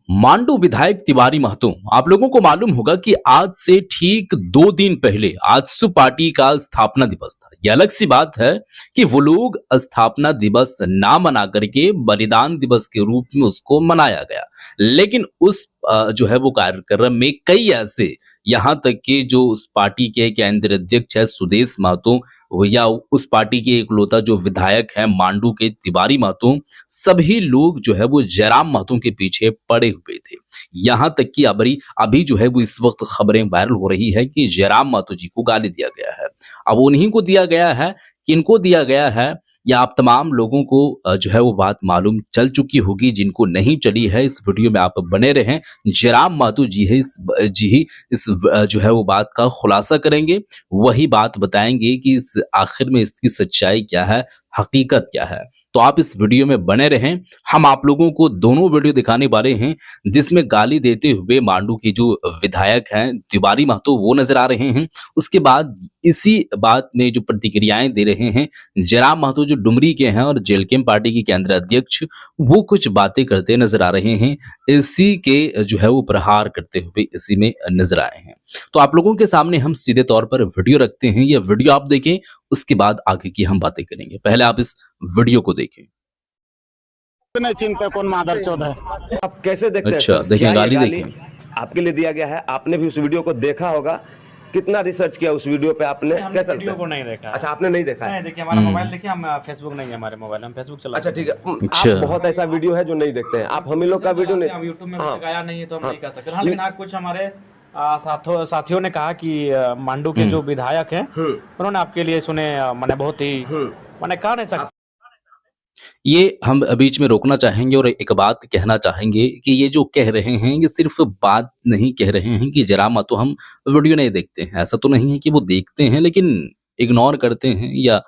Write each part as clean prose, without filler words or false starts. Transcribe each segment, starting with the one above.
मांडू विधायक तिवारी महतो, आप लोगों को मालूम होगा कि आज से ठीक 2 दिन पहले आजसू पार्टी का स्थापना दिवस था। यह अलग सी बात है कि वो लोग स्थापना दिवस ना मना करके बलिदान दिवस के रूप में उसको मनाया गया। लेकिन उस जो है वो कार्यक्रम में कई ऐसे, यहाँ तक कि जो उस पार्टी के केंद्रीय अध्यक्ष है सुदेश महतो, या उस पार्टी के इकलौता जो विधायक है मांडू के तिवारी महतो, सभी लोग जो है वो जयराम महतो के पीछे पड़े हुए थे। यहाँ तक कि अबरी अभी जो है वो इस वक्त खबरें वायरल हो रही है कि जयराम महतो जी को गाली दिया गया है। अब उन्हीं को दिया गया है, किनको दिया गया है, या आप तमाम लोगों को जो है वो बात मालूम चल चुकी होगी। जिनको नहीं चली है, इस वीडियो में आप बने रहें। जयराम महतो जी है इस जो है वो बात का खुलासा करेंगे, वही बात बताएंगे कि इस आखिर में इसकी सच्चाई क्या है, हकीकत क्या है। तो आप इस वीडियो में बने रहें। हम आप लोगों को दोनों वीडियो दिखाने वाले हैं, जिसमें गाली देते हुए मांडू के जो विधायक हैं तिवारी महतो वो नजर आ रहे हैं। उसके बाद इसी बात में जो प्रतिक्रियाएं दे रहे हैं जयराम महतो जो डुमरी के हैं और जेलकेम पार्टी के केंद्रीय अध्यक्ष, वो कुछ बातें करते नजर आ रहे हैं। इसी के जो है वो प्रहार करते हुए इसी में नजर आए हैं। तो आप लोगों के सामने हम सीधे तौर पर वीडियो रखते हैं, यह वीडियो आप देखें, उसके बाद आगे की हम बातें करेंगे। पहले आप इस वीडियो को देखें। नहीं चिंता कौन मादरचोद है। आप कैसे देखते हैं अच्छा, सर? देखें, क्या ये गाली गाली देखें। आपके लिए दिया गया है? आपने भी उस वीडियो को देखा होगा, कितना रिसर्च किया उस वीडियो पे आपने? कैसा वीडियो लगता को है? नहीं देखा है। अच्छा, आपने नहीं देखा है? नहीं देखिए, हमारा मोबाइल देखिए, हम फेसबुक नहीं है हमारे मोबाइल, हम फेसबुक चलाते अच्छा ठीक है। अच्छा। आप बहुत ऐसा वीडियो है जो नहीं देखते हैं, आप हम ही लोग का वीडियो नहीं। हम यूट्यूब में हाँ। आया नहीं है तो हम हाँ। नहीं कर सकते। हाँ, लेकिन हाँ, कुछ हमारे साथियों ने कहा कि मांडू के जो विधायक हैं उन्होंने आपके लिए सुने, मैंने बहुत ही मैंने कहा नहीं सकता। ये हम बीच में रोकना चाहेंगे और एक बात कहना चाहेंगे कि ये जो कह रहे हैं ये सिर्फ बात नहीं कह रहे हैं कि जयराम महतो हम वीडियो नहीं देखते हैं। ऐसा तो नहीं है कि वो देखते हैं लेकिन इग्नोर करते हैं, या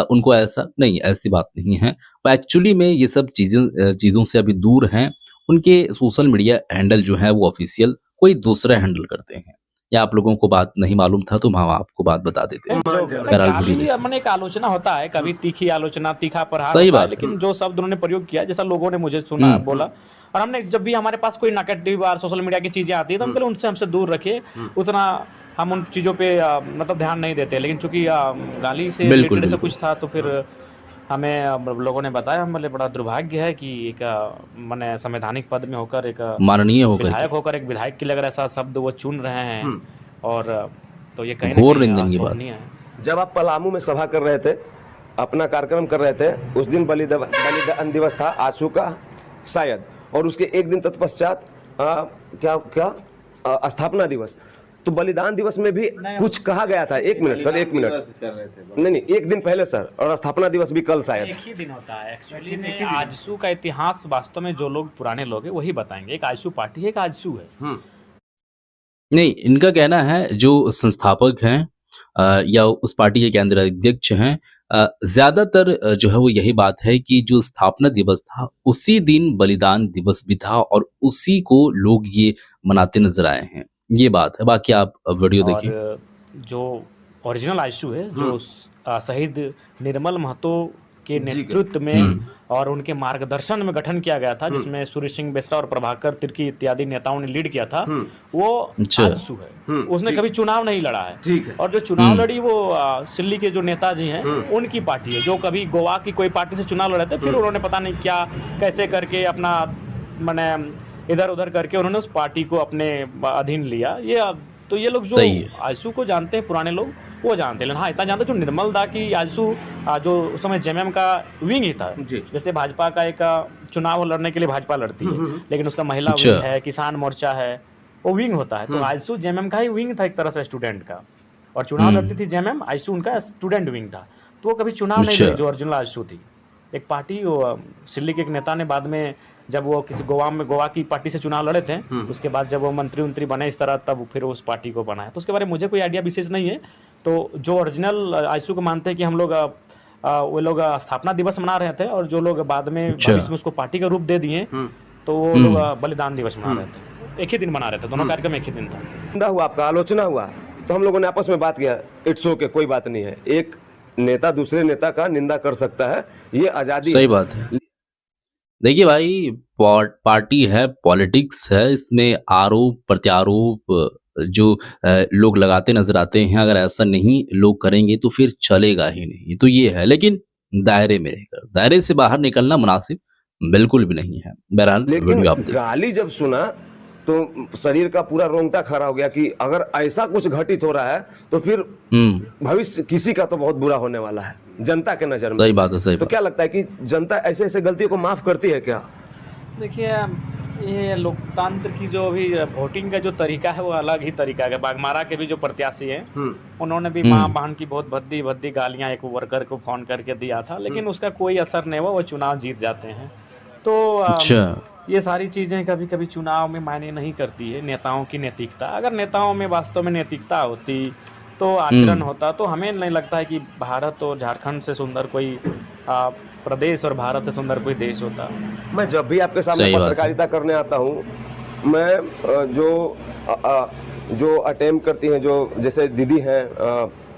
उनको ऐसा नहीं, ऐसी बात नहीं है। वो एक्चुअली में ये सब चीज़ों से अभी दूर हैं। उनके सोशल मीडिया हैंडल जो है वो ऑफिशियल कोई दूसरा हैंडल करते हैं, या आप लोगों को बात नहीं मालूम था तो हम आपको बात बता देते हैं। बहरहाल गाली वीडियो भी मैंने एक आलोचना होता है, कभी तीखी आलोचना, तीखा प्रहार सही होता है, बात है। लेकिन जो शब्द उन्होंने प्रयोग किया, जैसा लोगों ने मुझे सुना बोला, और हमने जब भी हमारे पास कोई नेगेटिव और सोशल मीडिया की चीजें आती है तो हम पहले उनसे हमसे दूर रखिए, उतना हम उन चीजों पे मतलब ध्यान नहीं देते। लेकिन चूंकि गाली से बिल्कुल, रिलेटेड से बिल्कुल। कुछ था तो फिर हमें लोगों ने बताया। हमारे बड़ा दुर्भाग्य है कि एक मैंने संवैधानिक पद में होकर, एक माननीय होकर विधायक होकर, एक विधायक के लिए अगर ऐसा शब्द वो चुन रहे हैं, और तो ये कहीं घोर ना कहीं निंदनीय बात। शोभनीय है। जब आप पलामू में सभा कर रहे थे, अपना कार्यक्रम कर रहे थे, उस दिन बलिदान दिवस था आजसू का शायद, और उसके एक दिन तत्पश्चात स्थापना दिवस। तो बलिदान दिवस में भी कुछ कहा गया था। एक मिनट सर, एक मिनट। नहीं, एक दिन पहले सर, और स्थापना दिवस भी कल शायद। एक ही दिन होता है एक्चुअली में। आजसू का इतिहास वास्तव में जो लोग पुराने लोग हैं वही बताएंगे। एक आजसू पार्टी है, एक आजसू है। नहीं, इनका कहना है जो संस्थापक हैं या उस पार्टी के केंद्रीय अध्यक्ष हैं, ज्यादातर जो है वो यही बात है कि जो स्थापना दिवस था उसी दिन बलिदान दिवस भी था और उसी को लोग ये मनाते नजर आए हैं। ये बात है। बाकी आप वीडियो देखें। और जो ओरिजिनल आजसू है, जो शहीद निर्मल महतो के नेतृत्व में और उनके मार्गदर्शन में गठन किया गया था, जिसमें सूर्य सिंह बेसरा और प्रभाकर तिर्की इत्यादि नेताओं ने लीड किया था, वो अच्छा। आजसू है। उसने कभी चुनाव नहीं लड़ा है। ठीक है। और जो चुनाव लड़ी वो सिल्ली के जो नेताजी हैं उनकी पार्टी है, जो कभी गोवा की कोई पार्टी से चुनाव लड़े थे, फिर उन्होंने पता नहीं क्या कैसे करके अपना मैंने इधर उधर करके उन्होंने उस पार्टी को अपने अधीन लिया। तो ये लोग जो आजसू को जानते हैं, पुराने लोग वो जानते हैं। हाँ, इतना जानते हैं जो निर्मल दा की आजसू जो उस समय जेएमएम का विंग ही था। जैसे भाजपा का एक चुनाव लड़ने के लिए भाजपा लड़ती है, लेकिन उसका महिला विंग है, किसान मोर्चा है, वो विंग होता है। तो आजसू जेएमएम का ही विंग था एक तरह से, स्टूडेंट का, और चुनाव लड़ती थी जेएमएम, आजसू उनका स्टूडेंट विंग था। तो वो कभी चुनाव नहीं लड़ी जो ओरिजिनल आजसू थी। एक पार्टी, वो सिल्ली के एक नेता ने बाद में, जब वो किसी गोवा की पार्टी से चुनाव लड़े थे, उसके बाद जब वो मंत्री बने इस तरह, तब फिर उस पार्टी को बनाया। तो उसके बारे में मुझे कोई आइडिया विशेष नहीं है। तो जो ओरिजिनल आजसू को मानते हैं कि हम लोग वो लोग स्थापना दिवस मना रहे थे, और जो लोग बाद में भविष्य में उसको पार्टी का रूप दे दिए, तो वो लोग बलिदान दिवस मना रहे थे। एक ही दिन मना रहे थे, दोनों कार्यक्रम एक ही दिन था। निंदा हुआ, आपका आलोचना हुआ, तो हम लोगों ने आपस में बात किया, इट्स ओके, कोई बात नहीं है। एक नेता दूसरे नेता का निंदा कर सकता है, ये आजादी। सही बात है। देखिए भाई, पार्टी है, पॉलिटिक्स है, इसमें आरोप प्रत्यारोप जो लोग लगाते नजर आते हैं। अगर ऐसा नहीं लोग करेंगे तो फिर चलेगा ही नहीं। तो ये है, लेकिन दायरे में रहकर, दायरे से बाहर निकलना मुनासिब बिल्कुल भी नहीं है। बहरहाल लेकिन वीडियो आप देखें। गाली जब सुना तो शरीर का पूरा रोंगटा खड़ा हो गया कि अगर ऐसा कुछ घटित हो रहा है तो फिर भविष्य किसी का तो बहुत बुरा होने वाला है जनता के नजर में। सही बात है, सही तो बात। क्या लगता है कि जनता ऐसे ऐसे गलतियों को माफ करती है क्या? देखिए, ये लोकतंत्र की जो अभी वोटिंग का जो तरीका है वो अलग ही तरीका है। बागमारा के भी जो प्रत्याशी हैं उन्होंने भी माँ बहन की बहुत भद्दी भद्दी गालियाँ एक वर्कर को फोन करके दिया था, लेकिन उसका कोई असर नहीं हुआ, वो चुनाव जीत जाते हैं। तो अच्छा, ये सारी चीज़ें कभी कभी चुनाव में मायने नहीं करती है, नेताओं की नैतिकता। अगर नेताओं में वास्तव में नैतिकता होती तो आचरण होता, तो हमें नहीं लगता है कि भारत और झारखंड से सुंदर कोई प्रदेश और भारत से सुंदर कोई देश होता। मैं जब भी आपके सामने सही बात है। पत्रकारिता करने आता हूँ, मैं जो अटेम्प्ट करती हैं, जो जैसे दीदी हैं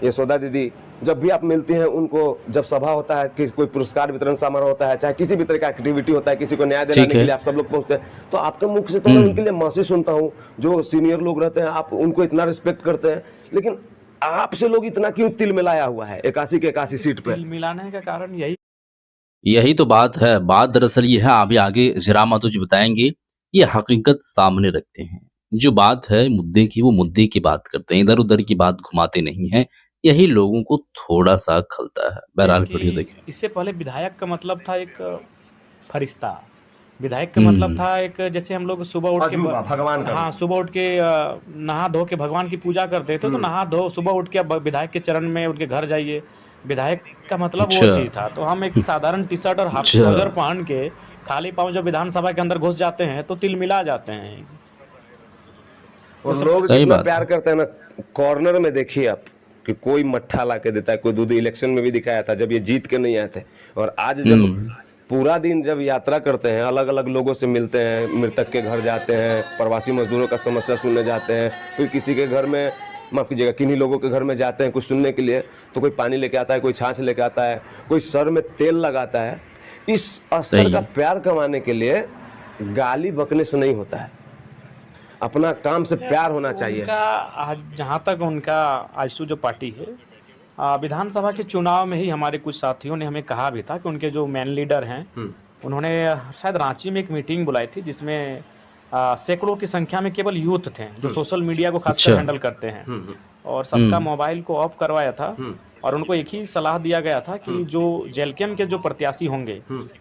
यशोदा दीदी, जब भी आप मिलती हैं उनको, जब सभा होता है, कि कोई पुरस्कार वितरण समारोह होता है, चाहे किसी भी तरह का एक्टिविटी होता है, किसी को न्याय दिलाने के लिए आप सब लोग पहुंचते हैं, तो आपके मुख से तो मैं उनके लिए माफी सुनता हूँ। जो सीनियर लोग रहते हैं आप उनको इतना रिस्पेक्ट करते हैं, लेकिन आपसे लोग इतना क्यों तिल मिलाया हुआ है 81 के 81 सीट पे? तिल मिलाने का कारण यही तो बात है। बात दरअसल ये है, अभी आगे जरा मातुज बताएंगे। ये हकीकत सामने रखते हैं। जो बात है मुद्दे की, वो मुद्दे की बात करते हैं, इधर उधर की बात घुमाते नहीं हैं। यही लोगों को थोड़ा सा खलता है। बहरहाल वीडियो कि देखें। इससे पहले विधायक का मतलब था एक फरिश्ता। विधायक का मतलब था एक, जैसे हम लोग सुबह उठ के भगवान का। हाँ, सुबह उठ के नहा धो के भगवान की पूजा करते थे, तो नहा धो सुबह उठ के विधायक के चरण में उनके घर जाइए। विधायक का मतलब वो अच्छा। चीज था। तो हम एक साधारण टी शर्ट और हाफ अच्छा। ट्राउजर पहन के खाली पाँव जब विधानसभा के अंदर घुस जाते हैं तो तिल मिला जाते हैं। और लोग सही जितना बात प्यार करते हैं ना, कॉर्नर में देखिए आप कि कोई मट्ठा ला के देता है, कोई दूध इलेक्शन में भी दिखाया था जब ये जीत के नहीं आए थे। और आज जब पूरा दिन जब यात्रा करते हैं, अलग अलग लोगों से मिलते हैं, मृतक के घर जाते हैं, प्रवासी मजदूरों का समस्या सुनने जाते हैं, फिर किसी के घर में, माफ कीजिएगा, किन्हीं लोगों के घर में जाते हैं कुछ सुनने के लिए, तो कोई पानी लेके आता है, कोई छाछ लेके आता है, कोई सर में तेल लगाता है। इस स्तर का प्यार कमाने के लिए गाली बकने से नहीं होता है, अपना काम से प्यार होना चाहिए। उनका आज जहाँ तक उनका आजसू जो पार्टी है, विधानसभा के चुनाव में ही हमारे कुछ साथियों ने हमें कहा भी था कि उनके जो मेन लीडर हैं उन्होंने शायद रांची में एक मीटिंग बुलाई थी जिसमें सैकड़ों की संख्या में केवल यूथ थे जो सोशल मीडिया को खासकर हैंडल करते हैं, और सबका मोबाइल को ऑफ करवाया था। और उनको एक ही सलाह दिया गया था कि जो जेलकेम के जो प्रत्याशी होंगे,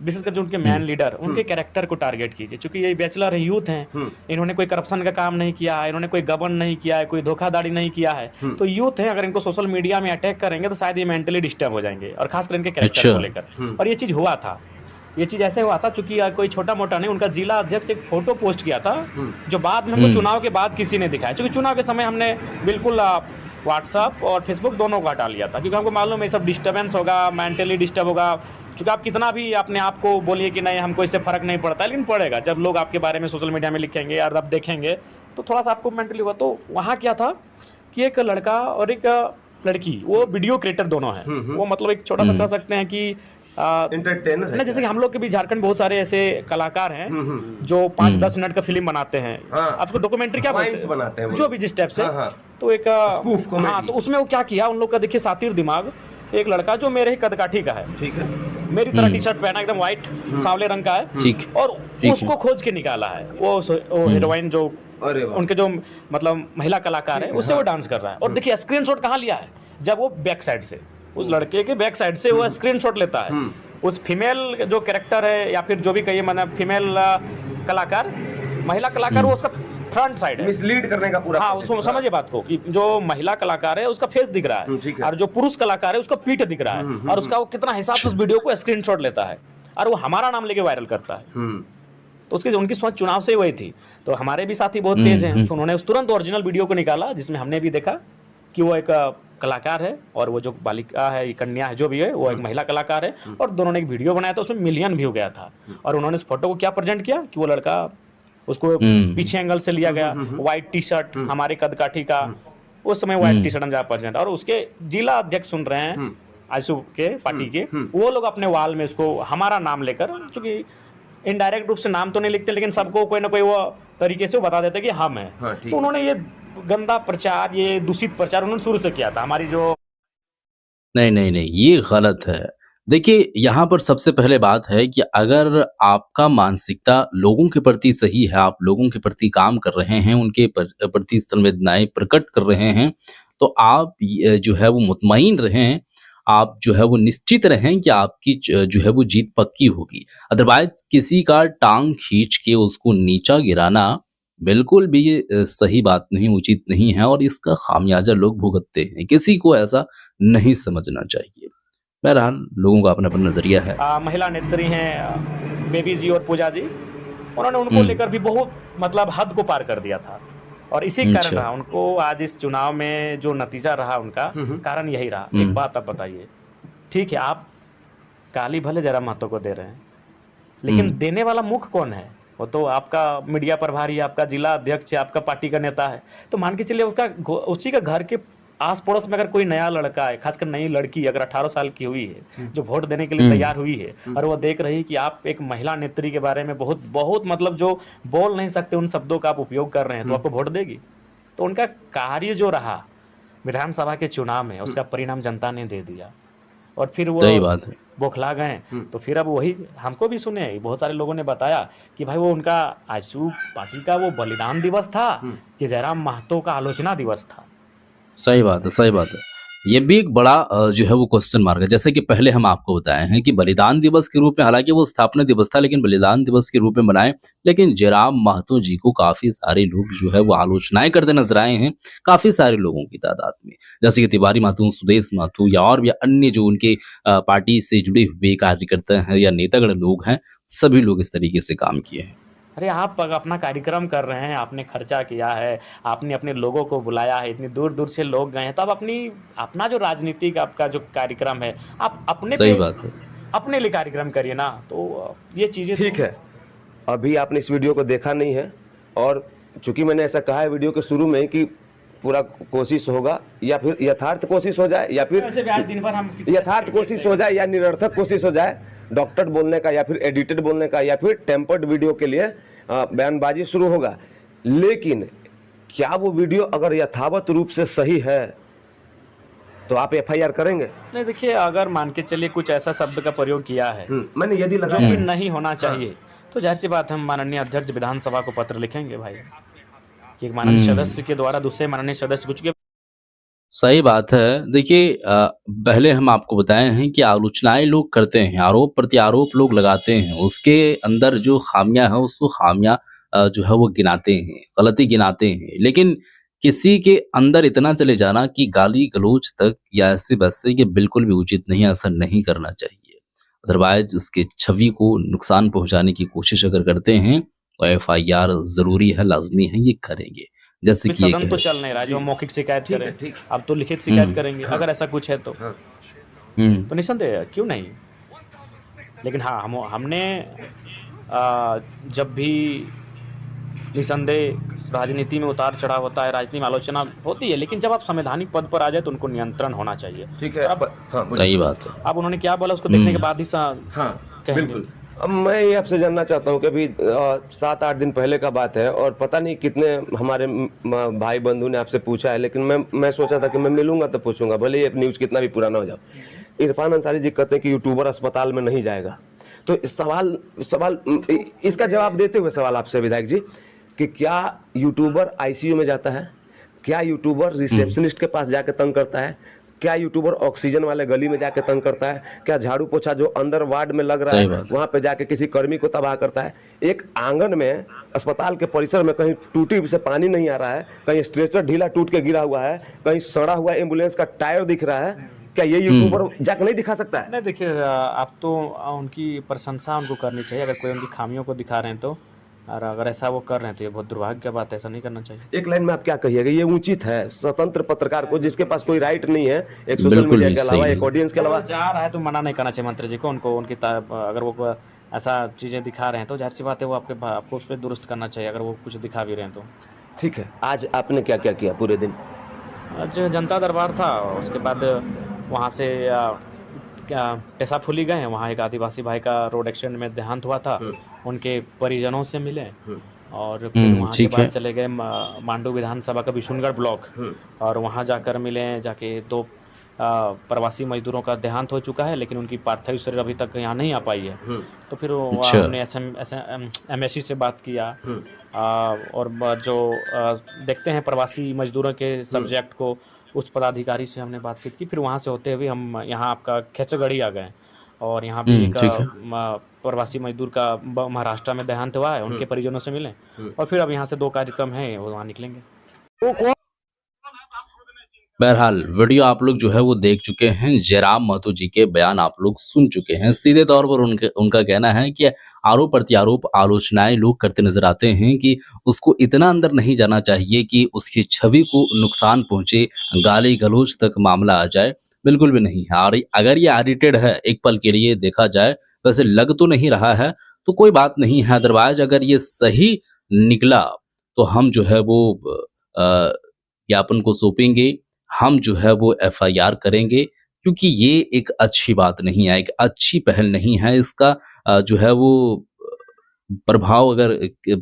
विशेषकर जो उनके मेन लीडर, उनके कैरेक्टर को टारगेट कीजिए, क्योंकि ये बैचलर है, यूथ हैं, इन्होंने कोई करप्शन का काम नहीं किया है, इन्होंने कोई गबन नहीं किया है, कोई धोखाधड़ी नहीं किया है, तो यूथ है, अगर इनको सोशल मीडिया में अटैक करेंगे तो शायद ये मेंटली डिस्टर्ब हो जाएंगे, और खासकर इनके कैरेक्टर को लेकर। और ये चीज हुआ था, ये चीज ऐसे हुआ था, चूंकि कोई छोटा मोटा नहीं, उनका जिला अध्यक्ष एक फोटो पोस्ट किया था जो बाद में हमको चुनाव के बाद किसी ने दिखाया, क्योंकि चुनाव के समय हमने बिल्कुल व्हाट्सअप और फेसबुक दोनों को हटा लिया था, क्योंकि हमको मालूम है ये सब डिस्टर्बेंस होगा, मेंटली डिस्टर्ब होगा। चूँकि आप कितना भी अपने आप को बोलिए कि नहीं हमको इससे फर्क नहीं पड़ता, लेकिन पड़ेगा जब लोग आपके बारे में सोशल मीडिया में लिखेंगे या आप देखेंगे तो थोड़ा सा आपको मेंटली हुआ। तो वहाँ क्या था कि एक लड़का और एक लड़की, वो वीडियो क्रिएटर दोनों हैं, वो मतलब एक छोटा सा कह सकते हैं कि एंटरटेनर ना, जैसे कि हम लोग के भी झारखंड बहुत सारे ऐसे कलाकार हैं जो 5-10 मिनट का फिल्म बनाते हैं। आपको डॉक्यूमेंट्री क्या बनाते हैं, जो भी जिस टाइप से, तो एक हाँ, तो उसमें वो क्या किया उन लोग का, देखिए सातिर दिमाग, एक लड़का जो मेरे ही कदकाठी का है, ठीक है, मेरी तरह टी शर्ट पहना, एकदम व्हाइट सांवले रंग का है, ठीक, और उसको खोज के निकाला है वो हीरोइन जो उनके जो मतलब महिला कलाकार है, उससे वो डांस कर रहा है। और देखिए स्क्रीनशॉट कहाँ लिया है, जब वो बैक साइड से, उस लड़के के बैक साइड से वो स्क्रीनशॉट लेता है, उस फीमेल जो कैरेक्टर है या फिर जो भी कहिए, मतलब फीमेल कलाकार, महिला कलाकार, वो उसका फ्रंट साइड है, मिसलीड करने का पूरा। हाँ, उसको समझिए बात को, कि जो महिला कलाकार है उसका फेस दिख रहा है, और जो पुरुष कलाकार है उसका पीठ दिख रहा है, और उसका वो कितना हिसाब से उस वीडियो को स्क्रीनशॉट लेता है और वो हमारा नाम लेके वायरल करता है। तो उसकी उनकी सोच चुनाव से वही थी। तो हमारे भी साथी बहुत तेज हैं, तो उन्होंने उस तुरंत ओरिजिनल वीडियो को निकाला, जिसमें हमने भी देखा कि वो एक कलाकार है और वो जो बालिका है, कन्या है, जो भी है, वो एक महिला कलाकार है, और दोनों ने एक वीडियो बनाया था, उसमें मिलियन व्यू गया था। और उन्होंने इस फोटो को क्या प्रेजेंट किया कि वो लड़का, उसको पीछे एंगल से लिया गया, व्हाइट टी शर्ट, हमारे कदकाठी का, उस समय व्हाइट टी शर्ट में प्रेजेंट, और उसके जिला अध्यक्ष सुन रहे हैं आजसू के पार्टी के, वो लोग अपने वाल में उसको हमारा नाम लेकर, चूंकि इनडायरेक्ट रूप से नाम तो नहीं लिखते, लेकिन सबको कोई ना कोई वो तरीके से वो बता देते कि हम हैं। हाँ, ठीक तो उन्होंने ये गंदा प्रचार, ये दूषित प्रचार उन्होंने शुरू से किया था। हमारी जो नहीं, नहीं, नहीं, ये गलत है। देखिए, यहाँ पर सबसे पहले बात है कि अगर आपका मानसिकता लोगों के प्रति सही है, आप लोगों के प्रति काम कर रहे हैं, उनके प्रति संवेदनाएँ प्रकट कर रहे हैं, तो आप जो है वो मुतमईन रहें, आप जो है वो निश्चित रहें कि आपकी जो है वो जीत पक्की होगी। अदरवाइज़ किसी का टाँग खींच के उसको नीचा गिराना बिल्कुल भी सही बात नहीं, उचित नहीं है और इसका खामियाजा लोग भुगतते हैं। किसी को ऐसा नहीं समझना चाहिए। बहरहाल लोगों का अपना-अपना नज़रिया है। महिला नेत्री हैं बेबी जी और पूजा जी, उन्होंने उनको हुँ। लेकर भी बहुत मतलब हद को पार कर दिया था और इसी कारण अच्छा। रहा उनको आज इस चुनाव में जो नतीजा रहा उनका कारण यही रहा। एक बात आप बताइए, ठीक है आप गाली भले जयराम महतो को दे रहे हैं, लेकिन देने वाला मुख कौन है? वो तो आपका मीडिया प्रभारी है, आपका जिला अध्यक्ष है, आपका पार्टी का नेता है। तो मान के चलिए उसी का घर के आस पड़ोस में अगर कोई नया लड़का है, खासकर नई लड़की अगर 18 साल की हुई है, जो वोट देने के लिए तैयार हुई है और वो देख रही कि आप एक महिला नेत्री के बारे में बहुत बहुत मतलब जो बोल नहीं सकते उन शब्दों का आप उपयोग कर रहे हैं, तो आपको वोट देगी। तो उनका कार्य जो रहा विधानसभा के चुनाव में, उसका परिणाम जनता ने दे दिया और फिर वो सही बात है। बौखला गए। तो फिर अब वही हमको भी सुने, बहुत सारे लोगों ने बताया कि भाई वो उनका आजसू पार्टी का वो बलिदान दिवस था कि जयराम महतो का आलोचना दिवस था। सही बात है, सही बात है। ये भी एक बड़ा जो है वो क्वेश्चन मार्क है। जैसे कि पहले हम आपको बताए हैं कि बलिदान दिवस के रूप में, हालाँकि वो स्थापना दिवस था लेकिन बलिदान दिवस के रूप में मनाएँ, लेकिन जयराम महतो जी को काफ़ी सारे लोग जो है वो आलोचनाएँ करते नज़र आए हैं, काफ़ी सारे लोगों की तादाद में। जैसे कि तिवारी महतो, सुदेश महतो या और भी अन्य जो उनके पार्टी से जुड़े हुए कार्यकर्ता हैं या नेतागण लोग हैं, सभी लोग इस तरीके से काम किए हैं। अरे आप अपना कार्यक्रम कर रहे हैं, आपने खर्चा किया है, आपने अपने लोगों को बुलाया है, इतनी दूर-दूर से लोग गए हैं, तो आप अपना जो राजनीतिक आपका जो कार्यक्रम है, आप सही बात है। अपने लिए कार्यक्रम करिए ना। तो ये चीज़ें ठीक है। अभी आपने इस वीडियो को देखा नहीं है और चूंकि मैंने ऐसा कहा है वीडियो के शुरू में कि पूरा कोशिश होगा या फिर यथार्थ कोशिश हो जाए या फिर वैसे भी आज दिन भर हम यथार्थ कोशिश हो जाए या निरर्थक कोशिश हो जाए, डॉक्टर बोलने का या फिर एडिटेड बोलने का या फिर टेम्पर्ड वीडियो के लिए बयानबाजी शुरू होगा। लेकिन क्या वो वीडियो अगर यथावत रूप से सही है तो आप एफआईआर करेंगे? नहीं देखिए, अगर मान के चलिए कुछ ऐसा शब्द का प्रयोग किया है मैंने यदि लगा जो कि नहीं होना चाहिए, तो जाहिर सी बात हम माननीय अध्यक्ष विधानसभा को पत्र लिखेंगे भाई कि एक माननीय सदस्य के द्वारा दूसरे माननीय सदस्य कुछ के सही बात है। देखिए पहले हम आपको बताए हैं कि आलोचनाएँ लोग करते हैं, आरोप प्रत्यारोप लोग लगाते हैं, उसके अंदर जो खामियाँ है उसको खामियाँ जो है वो गिनाते हैं, गलती गिनाते हैं। लेकिन किसी के अंदर इतना चले जाना कि गाली-गलौच तक या ऐसे-वैसे ये बिल्कुल भी उचित नहीं है, ऐसा नहीं करना चाहिए। अदरवाइज़ उसके छवि को नुकसान पहुँचाने की कोशिश अगर करते हैं, तो एफआईआर ज़रूरी है, लाज़मी है, ये करेंगे। जैसे कि ये सदन तो कह चल नहीं रहा है, जो मौखिक शिकायत ठीक है, करें, ठीक। अब तो लिखित शिकायत करेंगे अगर ऐसा कुछ है तो। तो निस्संदेह क्यों नहीं। लेकिन हाँ हमने जब भी निस्संदेह राजनीति में उतार चढ़ाव होता है, राजनीति में आलोचना होती है, लेकिन जब आप संवैधानिक पद पर आ जाए तो उनको नियंत्रण होना चाहिए। ठीक है। अब सही बात है। अब उन्होंने क्या बोला उसको देखने के बाद ही कहेंगे। बिल्कुल। अब मैं ये आपसे जानना चाहता हूँ कि अभी 7-8 दिन पहले का बात है और पता नहीं कितने हमारे भाई बंधु ने आपसे पूछा है, लेकिन मैं सोचा था कि मैं मिलूंगा तो पूछूंगा, भले ये न्यूज़ कितना भी पुराना हो जाए। इरफान अंसारी जी कहते हैं कि यूट्यूबर अस्पताल में नहीं जाएगा, तो इस सवाल इसका जवाब देते हुए सवाल आपसे विधायक जी कि क्या यूट्यूबर आईसीयू में जाता है? क्या यूट्यूबर रिसेप्शनिस्ट के पास जाके तंग करता है? क्या यूट्यूबर ऑक्सीजन वाले गली में जाके तंग करता है? क्या झाड़ू पोछा जो अंदर वार्ड में लग रहा है वहां पे जाके किसी कर्मी को तबाह करता है? एक आंगन में अस्पताल के परिसर में कहीं टूटी से पानी नहीं आ रहा है, कहीं स्ट्रेचर ढीला टूट के गिरा हुआ है, कहीं सड़ा हुआ एम्बुलेंस का टायर दिख रहा है, क्या ये यूट्यूबर जाके नहीं दिखा सकता है? नहीं देखिए, आप तो उनकी प्रशंसा उनको करनी चाहिए अगर कोई उनकी खामियों को दिखा रहे हैं तो, और अगर ऐसा वो कर रहे हैं तो ये बहुत दुर्भाग्य की बात है, ऐसा नहीं करना चाहिए। एक लाइन में आप क्या कहिएगा, ये उचित है स्वतंत्र पत्रकार को जिसके पास कोई राइट नहीं है, एक सोशल मीडिया के अलावा, एक ऑडियंस के अलावा? जा रहा है तो मना नहीं करना चाहिए मंत्री जी को, उनको उनकी अगर वो ऐसा चीज़ें दिखा रहे हैं तो जाहिर सी बात है वो आपको उस पर दुरुस्त करना चाहिए अगर वो कुछ दिखा भी रहे हैं तो। ठीक है। आज आपने क्या क्या किया पूरे दिन? आज जनता दरबार था, उसके बाद वहाँ से टेसाफुली गए हैं, वहाँ एक आदिवासी भाई का रोड एक्सीडेंट में देहांत हुआ था, उनके परिजनों से मिले और फिर वहाँ के ठीक बाद है। चले गए मांडू विधानसभा का बिशुनगढ़ ब्लॉक और वहाँ जाकर मिले, जाके दो प्रवासी मजदूरों का देहांत हो चुका है लेकिन उनकी पार्थिव शरीर अभी तक यहाँ नहीं आ पाई है। तो फिर अच्छा। हमने एमएससी से बात किया और जो देखते हैं प्रवासी मजदूरों के सब्जेक्ट को, उस पदाधिकारी से हमने बातचीत की। फिर वहाँ से होते हुए हम यहाँ आपका खेचगड़ी आ गए और यहाँ भी एक ठीक है। प्रवासी मजदूर का महाराष्ट्र में देहांत हुआ है, उनके परिजनों से मिले और फिर अब यहाँ से 2 कार्यक्रम हैं, वो वहाँ निकलेंगे। बहरहाल वीडियो आप लोग जो है वो देख चुके हैं, जयराम महतो जी के बयान आप लोग सुन चुके हैं। सीधे तौर पर उनका कहना है कि आरोप प्रत्यारोप आलोचनाएं लोग करते नजर आते हैं कि उसको इतना अंदर नहीं जाना चाहिए कि उसकी छवि को नुकसान पहुंचे, गाली गलौज तक मामला आ जाए। बिल्कुल भी नहीं है। और अगर ये एडिटेड है एक पल के लिए देखा जाए, वैसे लग तो नहीं रहा है, तो कोई बात नहीं है। अदरवाइज अगर ये सही निकला तो हम जो है वो ज्ञापन को सौंपेंगे, हम जो है वो एफआईआर करेंगे, क्योंकि ये एक अच्छी बात नहीं है, एक अच्छी पहल नहीं है। इसका जो है वो प्रभाव अगर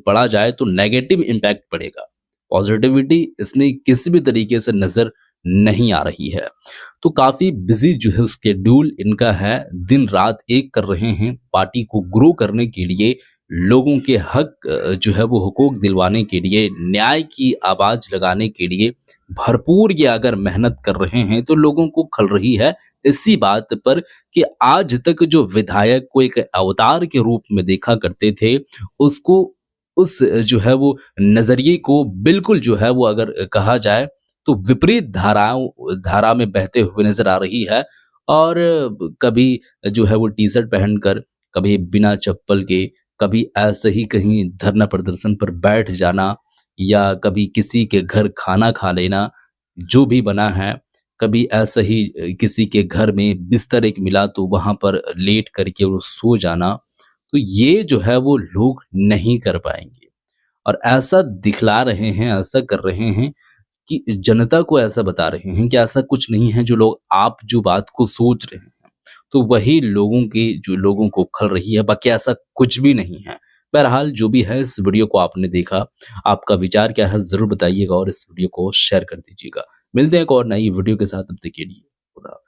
पड़ा जाए तो नेगेटिव इम्पैक्ट पड़ेगा, पॉजिटिविटी इसमें किसी भी तरीके से नजर नहीं आ रही है। तो काफी बिजी जो है शेड्यूल इनका है, दिन रात एक कर रहे हैं पार्टी को ग्रो करने के लिए, लोगों के हक जो है वो हुकूक दिलवाने के लिए, न्याय की आवाज लगाने के लिए भरपूर ये अगर मेहनत कर रहे हैं तो लोगों को खल रही है इसी बात पर कि आज तक जो विधायक को एक अवतार के रूप में देखा करते थे, उसको उस जो है वो नजरिए को बिल्कुल जो है वो अगर कहा जाए तो विपरीत धारा में बहते हुए नजर आ रही है। और कभी जो है वो टी शर्ट पहनकर, कभी बिना चप्पल के, कभी ऐसे ही कहीं धरना प्रदर्शन पर बैठ जाना, या कभी किसी के घर खाना खा लेना, जो भी बना है, कभी ऐसा ही किसी के घर में बिस्तर एक मिला तो वहां पर लेट करके वो सो जाना, तो ये जो है वो लोग नहीं कर पाएंगे। और ऐसा दिखला रहे हैं, ऐसा कर रहे हैं कि जनता को ऐसा बता रहे हैं कि ऐसा कुछ नहीं है, जो लोग आप जो बात को सोच रहे हैं तो वही लोगों को खल रही है, बाकी ऐसा कुछ भी नहीं है। बहरहाल जो भी है, इस वीडियो को आपने देखा, आपका विचार क्या है जरूर बताइएगा और इस वीडियो को शेयर कर दीजिएगा। मिलते हैं एक और नई वीडियो के साथ, तब तक के लिए खुदा हाफिज।